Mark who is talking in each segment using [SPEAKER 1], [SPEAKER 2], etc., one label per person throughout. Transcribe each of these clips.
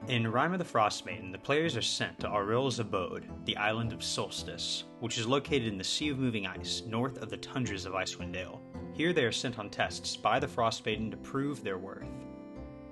[SPEAKER 1] In Rime of the Frostmaiden, the players are sent to Auril's abode, the island of Solstice, which is located in the Sea of Moving Ice, north of the tundras of Icewind Dale. Here they are sent on tests by the Frostmaiden to prove their worth.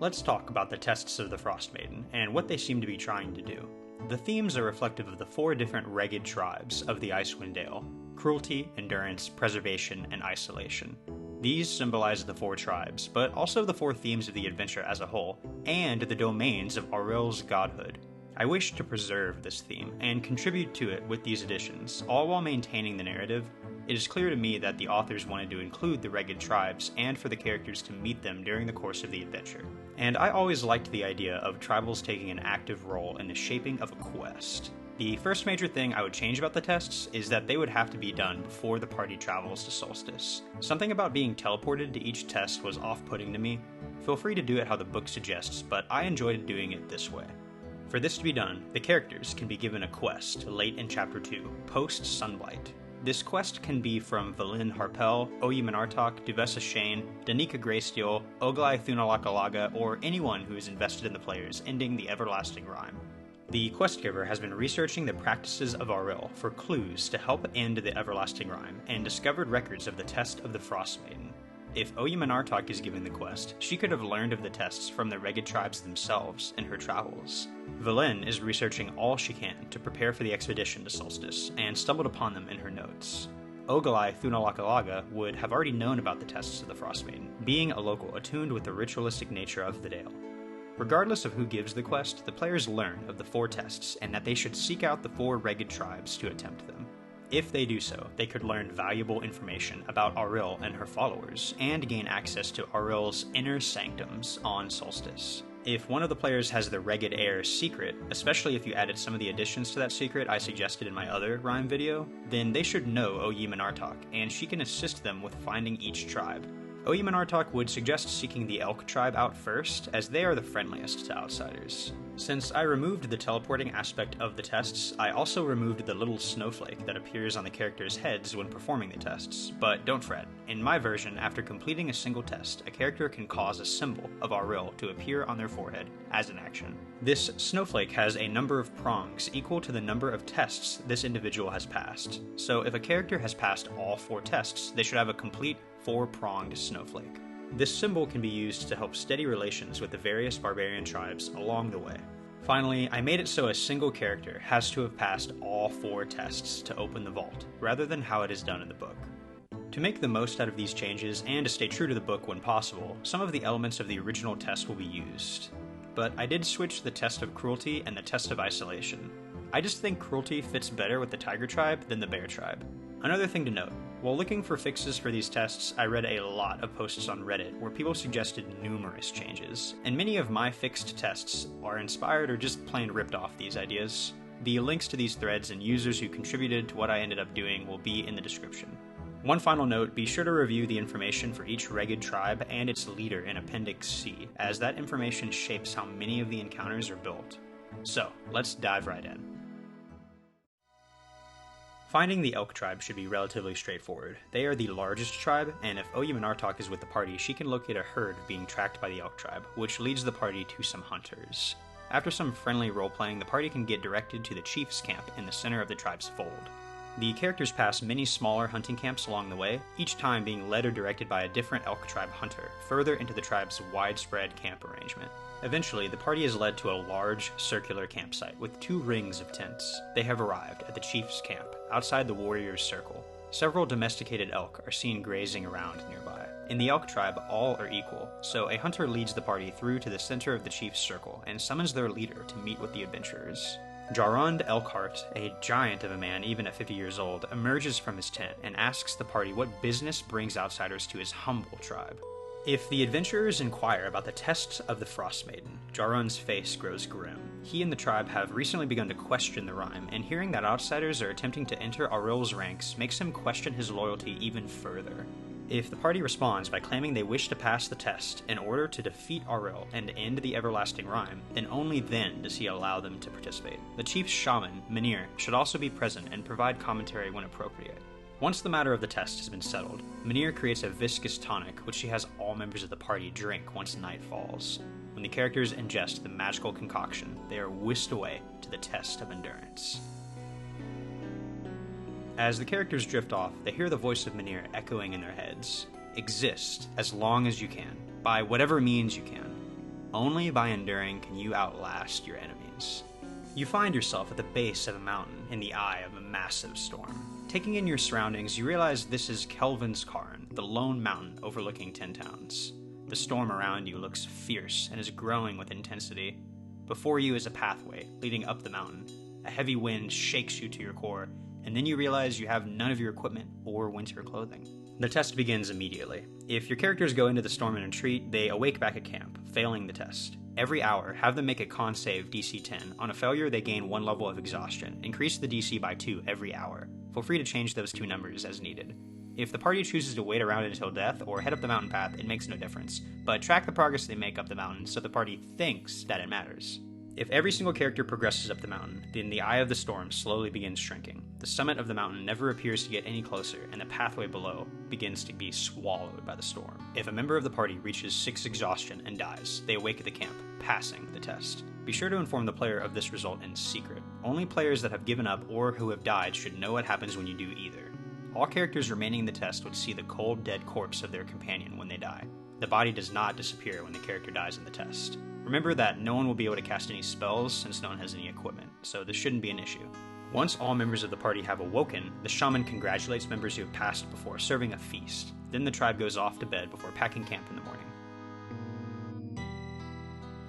[SPEAKER 1] Let's talk about the tests of the Frostmaiden, and what they seem to be trying to do. The themes are reflective of the 4 different ragged tribes of the Icewind Dale: cruelty, endurance, preservation, and isolation. These symbolize the 4 tribes, but also the 4 themes of the adventure as a whole, and the domains of Auril's godhood. I wish to preserve this theme, and contribute to it with these additions, all while maintaining the narrative. It is clear to me that the authors wanted to include the ragged tribes, and for the characters to meet them during the course of the adventure. And I always liked the idea of tribals taking an active role in the shaping of a quest. The first major thing I would change about the tests is that they would have to be done before the party travels to Solstice. Something about being teleported to each test was off-putting to me. Feel free to do it how the book suggests, but I enjoyed doing it this way. For this to be done, the characters can be given a quest late in Chapter 2, post-Sunblight. This quest can be from Valin Harpel, Oyi Minartok, Duvessa Shane, Danica Greysteel, Oglai Thunalakalaga, or anyone who is invested in the players ending the Everlasting Rime. The quest giver has been researching the practices of Auril for clues to help end the Everlasting Rime, and discovered records of the test of the Frostmaiden. If Oyi Minartok is given the quest, she could have learned of the tests from the ragged tribes themselves in her travels. Valin is researching all she can to prepare for the expedition to Solstice, and stumbled upon them in her notes. Oglai Thunalakalaga would have already known about the tests of the Frostmaiden, being a local attuned with the ritualistic nature of the Dale. Regardless of who gives the quest, the players learn of the 4 tests, and that they should seek out the 4 ragged tribes to attempt them. If they do so, they could learn valuable information about Auril and her followers, and gain access to Auril's inner sanctums on Solstice. If one of the players has the Ragged Heir's secret, especially if you added some of the additions to that secret I suggested in my other Rime video, then they should know Oyi Minartok, and she can assist them with finding each tribe. Oyi Minartok would suggest seeking the Elk tribe out first, as they are the friendliest to outsiders. Since I removed the teleporting aspect of the tests, I also removed the little snowflake that appears on the characters' heads when performing the tests. But don't fret, in my version, after completing a single test, a character can cause a symbol of Auril to appear on their forehead as an action. This snowflake has a number of prongs equal to the number of tests this individual has passed. So if a character has passed all 4 tests, they should have a complete 4-pronged snowflake. This symbol can be used to help steady relations with the various barbarian tribes along the way. Finally, I made it so a single character has to have passed all 4 tests to open the vault, rather than how it is done in the book. To make the most out of these changes, and to stay true to the book when possible, some of the elements of the original test will be used. But I did switch the test of cruelty and the test of isolation. I just think cruelty fits better with the tiger tribe than the bear tribe. Another thing to note, while looking for fixes for these tests, I read a lot of posts on Reddit where people suggested numerous changes, and many of my fixed tests are inspired or just plain ripped off these ideas. The links to these threads and users who contributed to what I ended up doing will be in the description. One final note, be sure to review the information for each ragged tribe and its leader in Appendix C, as that information shapes how many of the encounters are built. So, let's dive right in. Finding the Elk tribe should be relatively straightforward. They are the largest tribe, and if Oyi Minartok is with the party, she can locate a herd being tracked by the Elk tribe, which leads the party to some hunters. After some friendly role-playing, the party can get directed to the chief's camp in the center of the tribe's fold. The characters pass many smaller hunting camps along the way, each time being led or directed by a different Elk tribe hunter, further into the tribe's widespread camp arrangement. Eventually, the party is led to a large, circular campsite with 2 rings of tents. They have arrived at the chief's camp, outside the warrior's circle. Several domesticated elk are seen grazing around nearby. In the Elk tribe, all are equal, so a hunter leads the party through to the center of the chief's circle and summons their leader to meet with the adventurers. Jarund Elkhart, a giant of a man even at 50 years old, emerges from his tent and asks the party what business brings outsiders to his humble tribe. If the adventurers inquire about the tests of the Frostmaiden, Jarund's face grows grim. He and the tribe have recently begun to question the rime, and hearing that outsiders are attempting to enter Auril's ranks makes him question his loyalty even further. If the party responds by claiming they wish to pass the test in order to defeat Auril and end the Everlasting Rime, then only then does he allow them to participate. The chief's shaman, Mynir, should also be present and provide commentary when appropriate. Once the matter of the test has been settled, Mynir creates a viscous tonic which she has all members of the party drink once night falls. When the characters ingest the magical concoction, they are whisked away to the test of endurance. As the characters drift off, they hear the voice of Mynir echoing in their heads. Exist as long as you can, by whatever means you can. Only by enduring can you outlast your enemies. You find yourself at the base of a mountain in the eye of a massive storm. Taking in your surroundings, you realize this is Kelvin's Cairn, the lone mountain overlooking 10 towns. The storm around you looks fierce and is growing with intensity. Before you is a pathway leading up the mountain. A heavy wind shakes you to your core, and then you realize you have none of your equipment or winter clothing. The test begins immediately. If your characters go into the storm and retreat, they awake back at camp, failing the test. Every hour, have them make a con save DC 10. On a failure, they gain 1 level of exhaustion. Increase the DC by 2 every hour. Feel free to change those 2 numbers as needed. If the party chooses to wait around until death or head up the mountain path, it makes no difference, but track the progress they make up the mountain so the party thinks that it matters. If every single character progresses up the mountain, then the eye of the storm slowly begins shrinking. The summit of the mountain never appears to get any closer, and the pathway below begins to be swallowed by the storm. If a member of the party reaches 6 exhaustion and dies, they awake at the camp, passing the test. Be sure to inform the player of this result in secret. Only players that have given up or who have died should know what happens when you do either. All characters remaining in the test would see the cold, dead corpse of their companion when they die. The body does not disappear when the character dies in the test. Remember that no one will be able to cast any spells since no one has any equipment, so this shouldn't be an issue. Once all members of the party have awoken, the shaman congratulates members who have passed before serving a feast. Then the tribe goes off to bed before packing camp in the morning.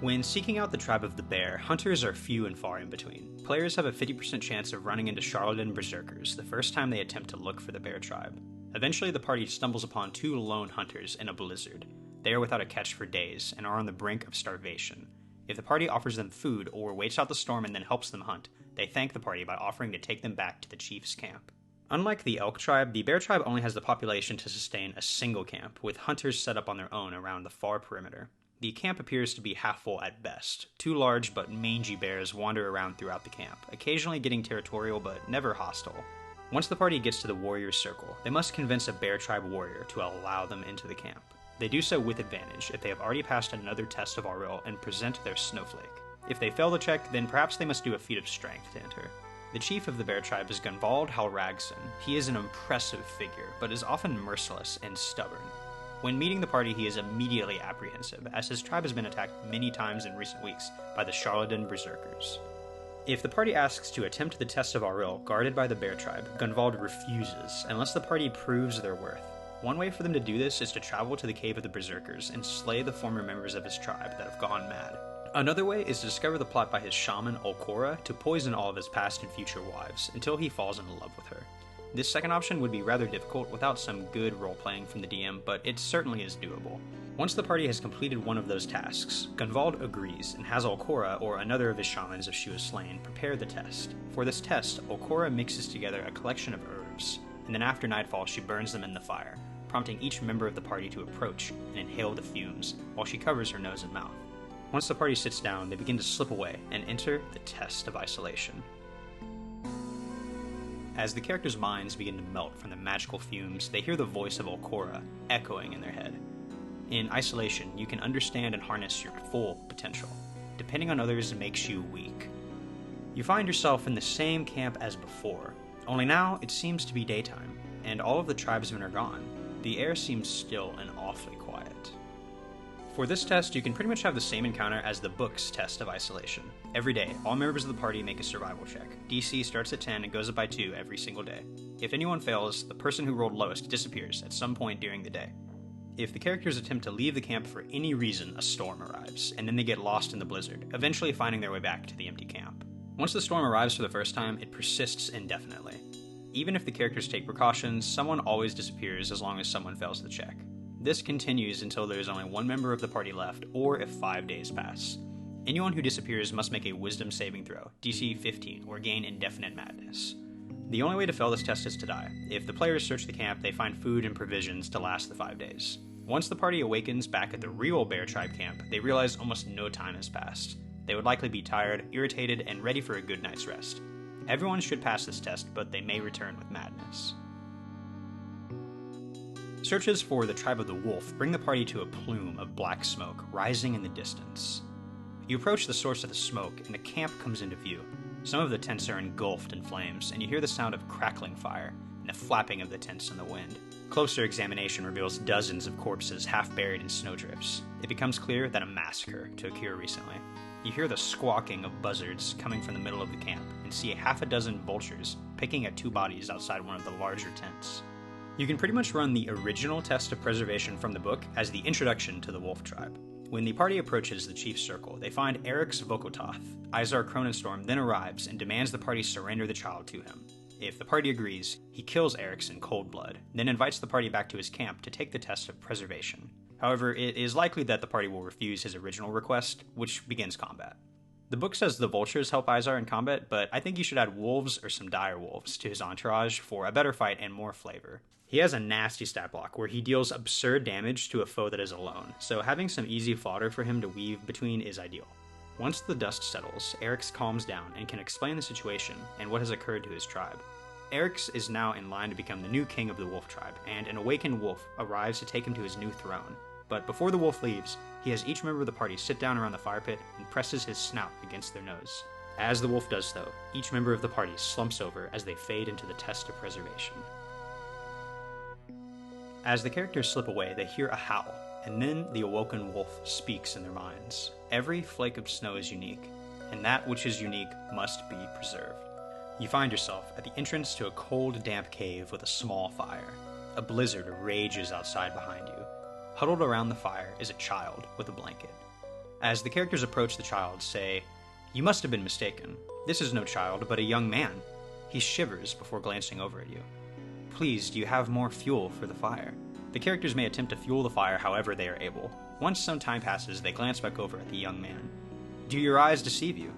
[SPEAKER 1] When seeking out the tribe of the bear, hunters are few and far in between. Players have a 50% chance of running into charlatan berserkers the first time they attempt to look for the bear tribe. Eventually, the party stumbles upon 2 lone hunters in a blizzard. They are without a catch for days and are on the brink of starvation. If the party offers them food or waits out the storm and then helps them hunt, they thank the party by offering to take them back to the chief's camp. Unlike the elk tribe, the bear tribe only has the population to sustain a single camp, with hunters set up on their own around the far perimeter. The camp appears to be half full at best. 2 large but mangy bears wander around throughout the camp, occasionally getting territorial but never hostile. Once the party gets to the warrior's circle, they must convince a bear tribe warrior to allow them into the camp. They do so with advantage if they have already passed another test of Auril and present their snowflake. If they fail the check, then perhaps they must do a feat of strength to enter. The chief of the bear tribe is Gunvald Halragson. He is an impressive figure, but is often merciless and stubborn. When meeting the party, he is immediately apprehensive, as his tribe has been attacked many times in recent weeks by the charlatan berserkers. If the party asks to attempt the test of Auril, guarded by the bear tribe, Gunvald refuses, unless the party proves their worth. One way for them to do this is to travel to the cave of the berserkers and slay the former members of his tribe that have gone mad. Another way is to discover the plot by his shaman, Olcora, to poison all of his past and future wives, until he falls in love with her. This second option would be rather difficult without some good role-playing from the DM, but it certainly is doable. Once the party has completed one of those tasks, Gunvald agrees and has Olcora, or another of his shamans if she was slain, prepare the test. For this test, Olcora mixes together a collection of herbs, and then after nightfall she burns them in the fire, prompting each member of the party to approach and inhale the fumes, while she covers her nose and mouth. Once the party sits down, they begin to slip away and enter the test of isolation. As the characters' minds begin to melt from the magical fumes, they hear the voice of Olcora echoing in their head. In isolation, you can understand and harness your full potential. Depending on others makes you weak. You find yourself in the same camp as before, only now it seems to be daytime, and all of the tribesmen are gone. The air seems still and awfully quiet. For this test, you can pretty much have the same encounter as the book's test of isolation. Every day, all members of the party make a survival check. DC starts at 10 and goes up by 2 every single day. If anyone fails, the person who rolled lowest disappears at some point during the day. If the characters attempt to leave the camp for any reason, a storm arrives, and then they get lost in the blizzard, eventually finding their way back to the empty camp. Once the storm arrives for the first time, it persists indefinitely. Even if the characters take precautions, someone always disappears as long as someone fails the check. This continues until there is only one member of the party left, or if 5 days pass. Anyone who disappears must make a wisdom saving throw, DC 15, or gain indefinite madness. The only way to fail this test is to die. If the players search the camp, they find food and provisions to last the 5 days. Once the party awakens back at the real Bear Tribe camp, they realize almost no time has passed. They would likely be tired, irritated, and ready for a good night's rest. Everyone should pass this test, but they may return with madness. Searches for the tribe of the wolf bring the party to a plume of black smoke rising in the distance. You approach the source of the smoke, and the camp comes into view. Some of the tents are engulfed in flames, and you hear the sound of crackling fire and the flapping of the tents in the wind. Closer examination reveals dozens of corpses half buried in snowdrifts. It becomes clear that a massacre took here recently. You hear the squawking of buzzards coming from the middle of the camp, and see a half a dozen vultures picking at 2 bodies outside one of the larger tents. You can pretty much run the original test of preservation from the book as the introduction to the wolf tribe. When the party approaches the chief's circle, they find Eric's Vokototh. Izar Cronenstorm then arrives and demands the party surrender the child to him. If the party agrees, he kills Eric's in cold blood, then invites the party back to his camp to take the test of preservation. However, it is likely that the party will refuse his original request, which begins combat. The book says the vultures help Izar in combat, but I think you should add wolves or some dire wolves to his entourage for a better fight and more flavor. He has a nasty stat block where he deals absurd damage to a foe that is alone, so having some easy fodder for him to weave between is ideal. Once the dust settles, Eric's calms down and can explain the situation and what has occurred to his tribe. Eric's is now in line to become the new king of the wolf tribe, and an awakened wolf arrives to take him to his new throne. But before the wolf leaves, he has each member of the party sit down around the fire pit and presses his snout against their nose. As the wolf does so, each member of the party slumps over as they fade into the test of preservation. As the characters slip away, they hear a howl, and then the awoken wolf speaks in their minds. Every flake of snow is unique, and that which is unique must be preserved. You find yourself at the entrance to a cold, damp cave with a small fire. A blizzard rages outside behind you. Huddled around the fire is a child with a blanket. As the characters approach the child, say, "You must have been mistaken. This is no child, but a young man." He shivers before glancing over at you. "Please, do you have more fuel for the fire?" The characters may attempt to fuel the fire however they are able. Once some time passes, they glance back over at the young man. "Do your eyes deceive you?"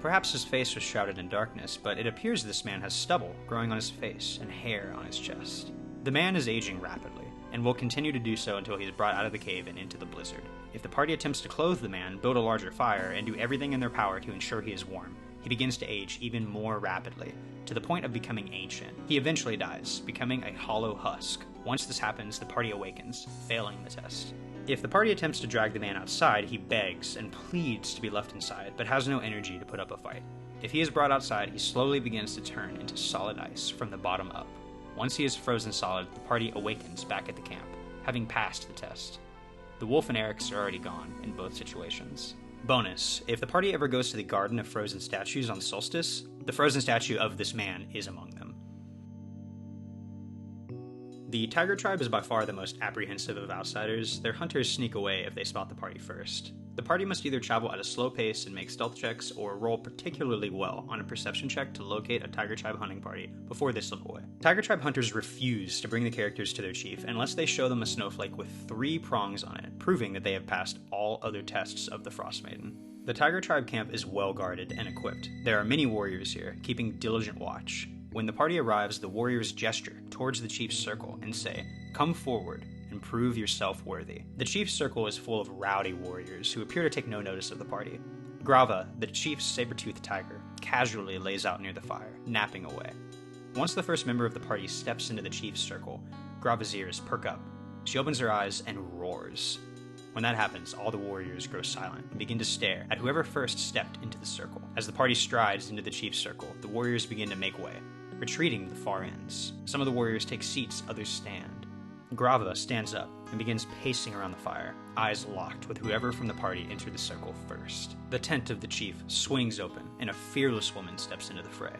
[SPEAKER 1] Perhaps his face was shrouded in darkness, but it appears this man has stubble growing on his face and hair on his chest. The man is aging rapidly, and will continue to do so until he is brought out of the cave and into the blizzard. If the party attempts to clothe the man, build a larger fire, and do everything in their power to ensure he is warm, he begins to age even more rapidly, to the point of becoming ancient. He eventually dies, becoming a hollow husk. Once this happens, the party awakens, failing the test. If the party attempts to drag the man outside, he begs and pleads to be left inside, but has no energy to put up a fight. If he is brought outside, he slowly begins to turn into solid ice from the bottom up. Once he is frozen solid, the party awakens back at the camp, having passed the test. The wolf and Eric's are already gone in both situations. Bonus: if the party ever goes to the Garden of Frozen Statues on Solstice, the frozen statue of this man is among them. The tiger tribe is by far the most apprehensive of outsiders. Their hunters sneak away if they spot the party first. The party must either travel at a slow pace and make stealth checks, or roll particularly well on a perception check to locate a tiger tribe hunting party before they slip away. Tiger tribe hunters refuse to bring the characters to their chief unless they show them a snowflake with 3 prongs on it, proving that they have passed all other tests of the Frostmaiden. The tiger tribe camp is well guarded and equipped. There are many warriors here, keeping diligent watch. When the party arrives, the warriors gesture towards the chief's circle and say, "Come forward and prove yourself worthy." The chief's circle is full of rowdy warriors who appear to take no notice of the party. Grava, the chief's saber-toothed tiger, casually lays out near the fire, napping away. Once the first member of the party steps into the chief's circle, Grava's ears perk up. She opens her eyes and roars. When that happens, all the warriors grow silent and begin to stare at whoever first stepped into the circle. As the party strides into the chief's circle, the warriors begin to make way, retreating to the far ends. Some of the warriors take seats, others stand. Grava stands up and begins pacing around the fire, eyes locked with whoever from the party entered the circle first. The tent of the chief swings open, and a fearless woman steps into the fray.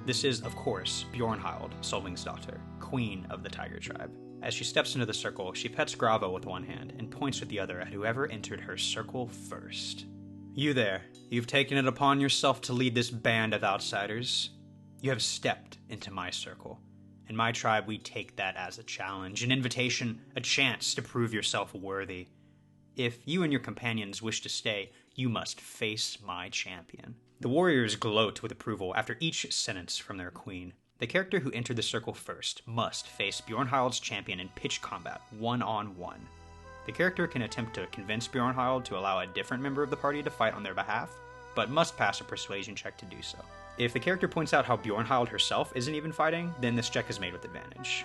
[SPEAKER 1] This is, of course, Bjornhild, Solving's daughter, queen of the tiger tribe. As she steps into the circle, she pets Grava with one hand and points with the other at whoever entered her circle first. "You there, you've taken it upon yourself to lead this band of outsiders. You have stepped into my circle. In my tribe, we take that as a challenge, an invitation, a chance to prove yourself worthy. If you and your companions wish to stay, you must face my champion." The warriors gloat with approval after each sentence from their queen. The character who entered the circle first must face Bjornhild's champion in pitched combat, one-on-one. The character can attempt to convince Bjornhild to allow a different member of the party to fight on their behalf, but must pass a persuasion check to do so. If the character points out how Bjornhild herself isn't even fighting, then this check is made with advantage.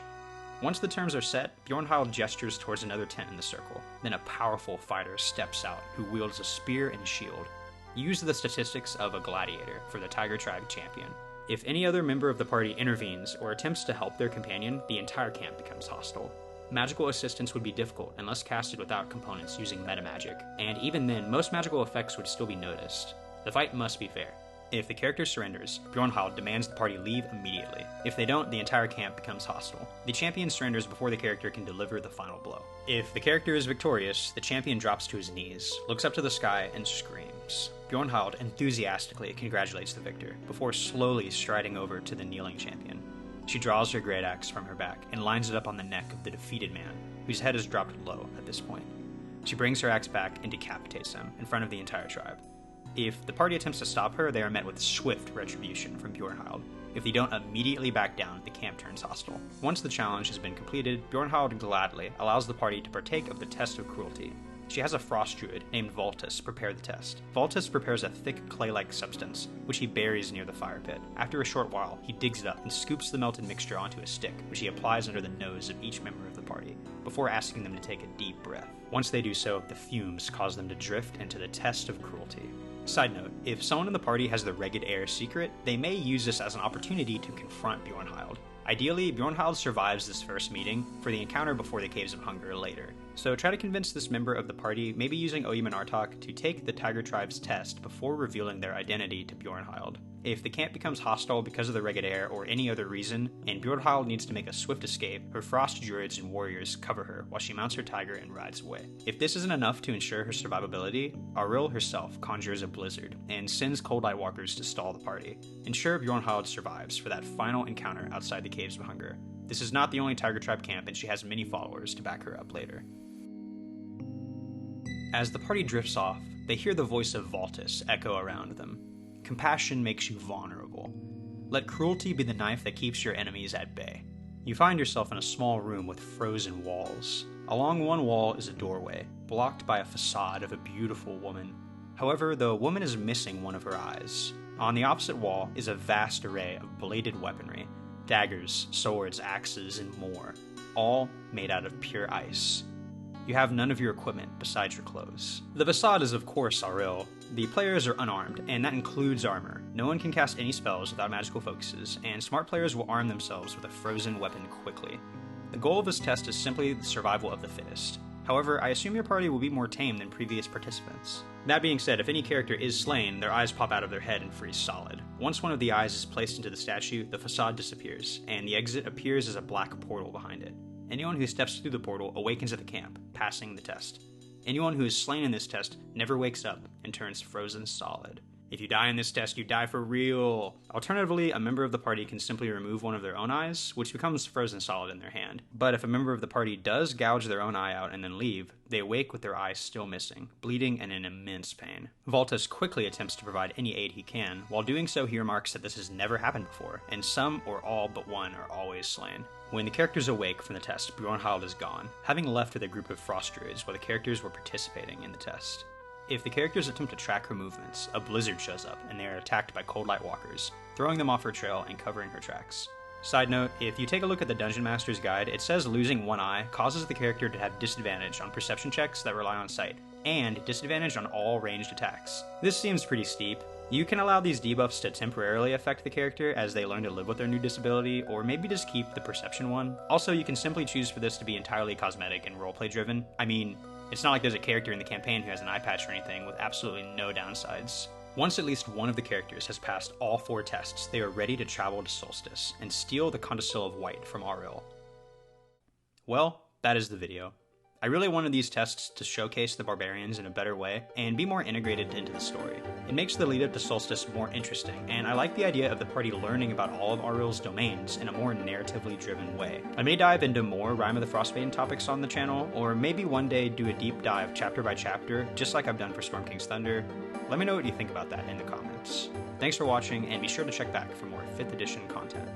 [SPEAKER 1] Once the terms are set, Bjornhild gestures towards another tent in the circle. Then a powerful fighter steps out who wields a spear and shield. Use the statistics of a gladiator for the Tiger Tribe champion. If any other member of the party intervenes or attempts to help their companion, the entire camp becomes hostile. Magical assistance would be difficult unless casted without components using metamagic, and even then, most magical effects would still be noticed. The fight must be fair. If the character surrenders, Bjornhild demands the party leave immediately. If they don't, the entire camp becomes hostile. The champion surrenders before the character can deliver the final blow. If the character is victorious, the champion drops to his knees, looks up to the sky, and screams. Bjornhild enthusiastically congratulates the victor, before slowly striding over to the kneeling champion. She draws her great axe from her back and lines it up on the neck of the defeated man, whose head is dropped low at this point. She brings her axe back and decapitates him in front of the entire tribe. If the party attempts to stop her, they are met with swift retribution from Bjornhild. If they don't immediately back down, the camp turns hostile. Once the challenge has been completed, Bjornhild gladly allows the party to partake of the test of cruelty. She has a frost druid named Voltus prepare the test. Voltus prepares a thick clay-like substance, which he buries near the fire pit. After a short while, he digs it up and scoops the melted mixture onto a stick, which he applies under the nose of each member of the party, before asking them to take a deep breath. Once they do so, the fumes cause them to drift into the test of cruelty. Side note, if someone in the party has the Ragged Heir secret, they may use this as an opportunity to confront Bjornhild. Ideally, Bjornhild survives this first meeting for the encounter before the Caves of Hunger later. So try to convince this member of the party, maybe using Oyum and Artok, to take the Tiger Tribe's test before revealing their identity to Bjornhild. If the camp becomes hostile because of the Ragged Heir or any other reason, and Bjornhild needs to make a swift escape, her frost druids and warriors cover her while she mounts her tiger and rides away. If this isn't enough to ensure her survivability, Auril herself conjures a blizzard and sends cold light walkers to stall the party. Ensure Bjornhild survives for that final encounter outside the Caves of Hunger. This is not the only Tiger Tribe camp, and she has many followers to back her up later. As the party drifts off, they hear the voice of Voltus echo around them. Compassion makes you vulnerable. Let cruelty be the knife that keeps your enemies at bay. You find yourself in a small room with frozen walls. Along one wall is a doorway, blocked by a facade of a beautiful woman. However, the woman is missing one of her eyes. On the opposite wall is a vast array of bladed weaponry, daggers, swords, axes, and more, all made out of pure ice. You have none of your equipment besides your clothes. The facade is of course Auril. The players are unarmed, and that includes armor. No one can cast any spells without magical focuses, and smart players will arm themselves with a frozen weapon quickly. The goal of this test is simply the survival of the fittest. However, I assume your party will be more tame than previous participants. That being said, if any character is slain, their eyes pop out of their head and freeze solid. Once one of the eyes is placed into the statue, the facade disappears, and the exit appears as a black portal behind it. Anyone who steps through the portal awakens at the camp, passing the test. Anyone who is slain in this test never wakes up and turns frozen solid. If you die in this test, you die for real. Alternatively, a member of the party can simply remove one of their own eyes, which becomes frozen solid in their hand. But if a member of the party does gouge their own eye out and then leave, they awake with their eye still missing, bleeding and in immense pain. Voltus quickly attempts to provide any aid he can. While doing so, he remarks that this has never happened before, and some or all but one are always slain. When the characters awake from the test, Bjornhild is gone, having left with a group of frost druids while the characters were participating in the test. If the characters attempt to track her movements, a blizzard shows up and they are attacked by cold light walkers, throwing them off her trail and covering her tracks. Side note, if you take a look at the Dungeon Master's Guide, it says losing one eye causes the character to have disadvantage on perception checks that rely on sight, and disadvantage on all ranged attacks. This seems pretty steep. You can allow these debuffs to temporarily affect the character as they learn to live with their new disability, or maybe just keep the perception one. Also, you can simply choose for this to be entirely cosmetic and roleplay driven. I mean, it's not like there's a character in the campaign who has an eye patch or anything, with absolutely no downsides. Once at least one of the characters has passed all 4 tests, they are ready to travel to Solstice and steal the Condestil of White from Auril. Well, that is the video. I really wanted these tests to showcase the barbarians in a better way and be more integrated into the story. It makes the lead up to Solstice more interesting, and I like the idea of the party learning about all of Auril's domains in a more narratively driven way. I may dive into more Rime of the Frostmaiden topics on the channel, or maybe one day do a deep dive chapter by chapter, just like I've done for Storm King's Thunder. Let me know what you think about that in the comments. Thanks for watching, and be sure to check back for more 5th edition content.